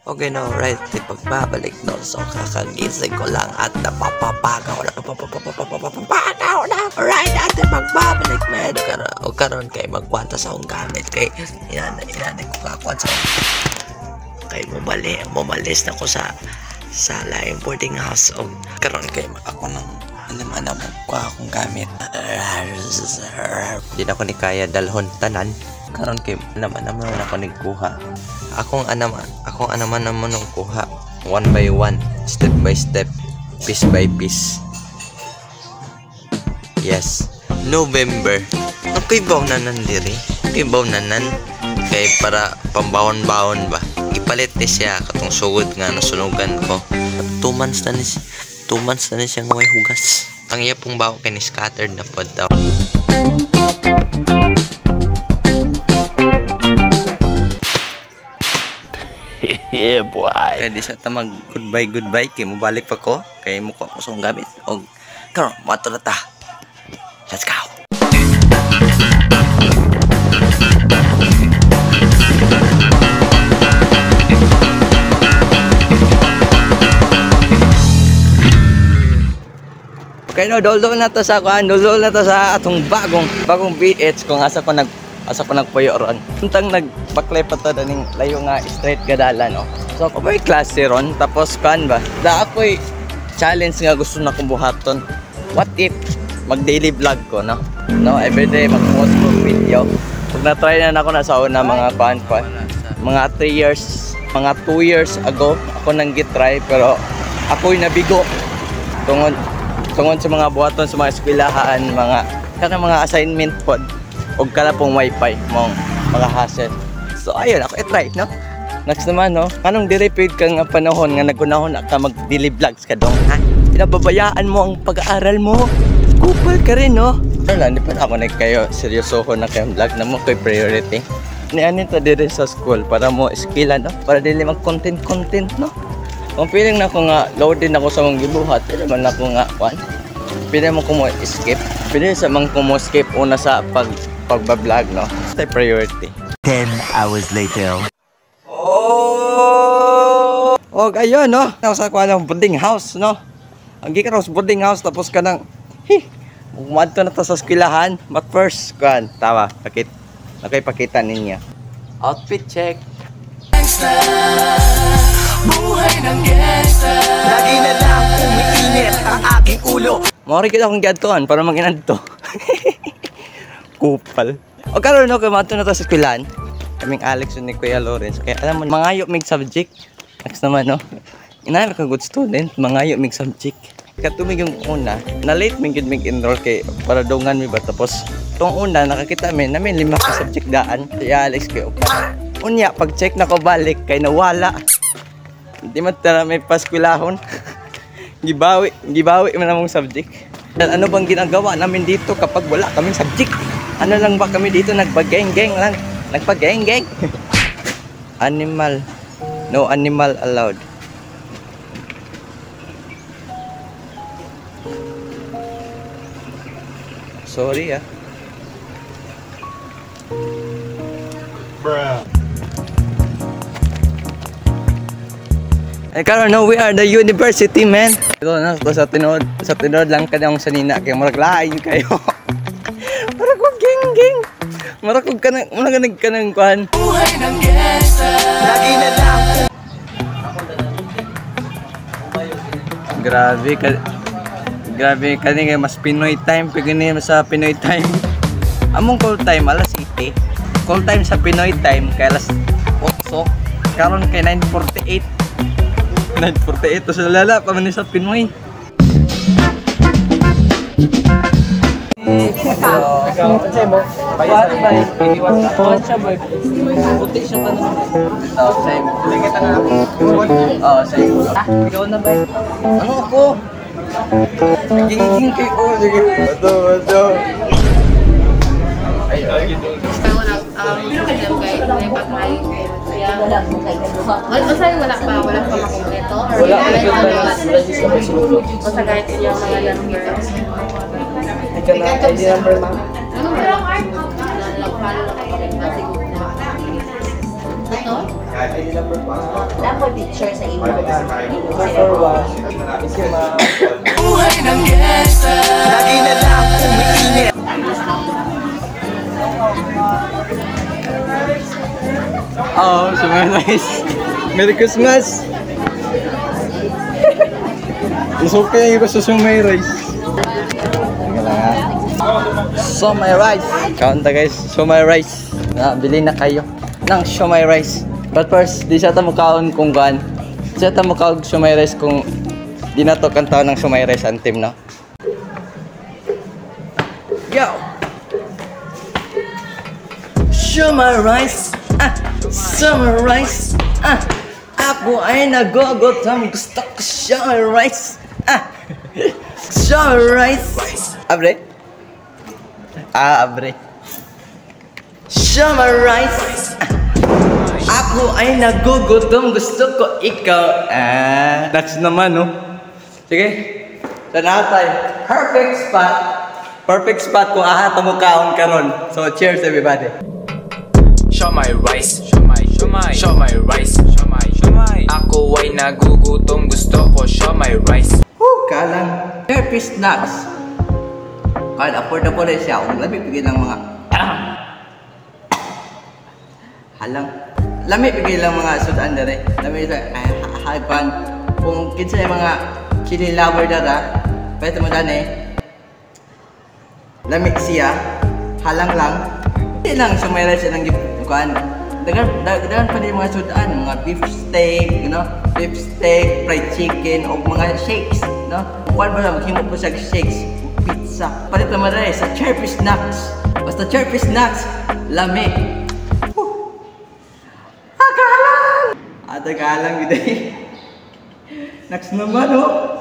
Okay na, alright, pagbabalik no. So kakagising ko lang at napapapagaw na. Alright, ate pagbabalik man. O karon kay magkwanta sa akong gamit. Kay inanay ko kakwant sa kay mumalis na ko sa laing boarding house. O karon kay ako nang alam ko akong gamit. Di na ko ni kaya dalhon tanan. Karon kay naman ako nagkuha. Akong anaman ng kuha. One by one, step by step, piece by piece. Yes. November. Okay baw nanan diri. Okay baw nanan. Kay para pambawon-bawon ba. Ipalit ni siya katong sugod nga nasunugan ko. 2 months na ni siyang way hugas. Ang iya pong bawo kay ni scattered na pod daw. Yeah boy. Kaya di sa tamag goodbye kay mo balik pa ko kay mo ko sa gamit og karon mato na ta. Let's go. Okay no, dol na to sa atong bagong BH kung asa ko nagpuyo ron. Untang nagbaklay pa to ning layo nga straight gadala no. So ako may klase ron tapos kan ba? Da ako'y challenge nga gusto na kong buhaton. What if mag-daily vlog ko no? No, everyday mag-post ko video. Pag na-try na ako na sa una mga mga 2 years ago ako nang gitry pero ako'y nabigo tungod sa mga buhaton sa mga eskwelahan, mga assignment pod og kala pong wifi mong mga hassle. So ayun ako i-try no. Next naman no, anong di-repeat ka nga panahon nga nagunahon ka mag-daily vlogs ka dong ha? Pinababayaan mo ang pag-aaral mo. Kupal ka rin no. Wala, hindi pa ako kayo seryosoho na kayong vlog na mo kay priority. Nianin to dire sa school para mo skillan no, para dili mag-content no. Kung feeling na ko nga load din ako sa mong gibuhat, pwede man ako nga kwan. Pwede mo ko mo skip. Pwede sa mang ko mo skip una sa pagbablog no. Stay priority. 10 hours later. Oh, ayun no. Nasa ko ng boarding house no. Ang gikan sa boarding house tapos ka nang umadto na ta sa eskwelahan. But first kwan, tawa. Pakita ninyo. Outfit check. Buhay ng gangsta. Lagi na lang umiinit ang aking ulo. Mawari kita akong gadtoan para maginadto. Kupal. O karon no, kumato na to sa eskwelahan. Kaming Alex ni Kuya Lawrence. Kaya alam mo, mangayo mig subject. Next naman no. Inara ka good student, mangayo mig subject. Katumig yung una, na late mig enroll kay para dongan mi ba tapos tong una nakakita mi namin 5 ka subject daan. Si Alex kay unya pag check na ko balik kay nawala. Hindi man tara may paskwilahon. gibawi man among subject. Ano bang ginagawa namin dito kapag wala kaming subject? Ano lang ba kami dito nagpageng-geng lang? Nagpageng-geng. Animal. No animal allowed. Sorry ah. Bruh. Karon no, we are the university man. Ito na sa tinod lang kanyang sanina kay murag lain kayo. Murag ko geng. Murag ko kanang kuan. Buhay ng gangsta. Lagi na lang. Grabe kani mas Pinoy time pigini sa Pinoy time. Among call time alas 7. Call time sa Pinoy time kay alas 8. Karon kay 9:48. 9:48 to sa lala pa man sa Pinoy. Ikaw na ba? Ano ako? Ginging kay ko. Bato. Ay, gitu. Wala pa makumpleto or o sa guide niya mga young girls. ID number ma'am. Ano ba? Dapat picture sa imo. Number 1 is yung mga... Buhay ng gangsta. Lagi na lang umiinit. Oh, sumay rice. Merry Christmas! It's okay ko sa sumay rice. Tingnan lang ha. Sumay rice. Kaunta guys, sumay rice. Bili na kayo ng sumay rice. But first, di siya tamukaon kung gaan. Siya tamukaon sumay rice kung di na to kantaw ng sumay rice ang team, no? Yo! Sumay rice! Summer rice! Ako ay nagogotam. Gusto ko summer rice! Summer rice! Abre? Abre. Summer rice! Ako ay nagugutom, gusto ko ikaw. That's naman, no? Sige. Tanaw tayo. Perfect spot. Perfect spot kung tamukaon karon. So, cheers everybody. Show my rice. Show my rice. Ako ay nagugutom, gusto ko show my rice. Kalang. Therapy snacks. Kahit affordable rin siya. Kung labi, bigyan ng mga... Halang. Lami bigay lang mga sudan dere. Lami sa hagpan. Kung kinsa yung mga chili lover dara, pwede mo dani. Lami siya. Halang lang. Hindi lang sumayra siya ng gipukan. Dagan pa din mga sudan, mga beef steak, you know, beef steak, fried chicken, o mga shakes, no? Kuan ba lang maghimo po sa shakes, pizza. Palit naman rin sa Chirpy Snacks. Basta Chirpy Snacks, lami. Tagalang! Tagalang gede. Next naman, oh.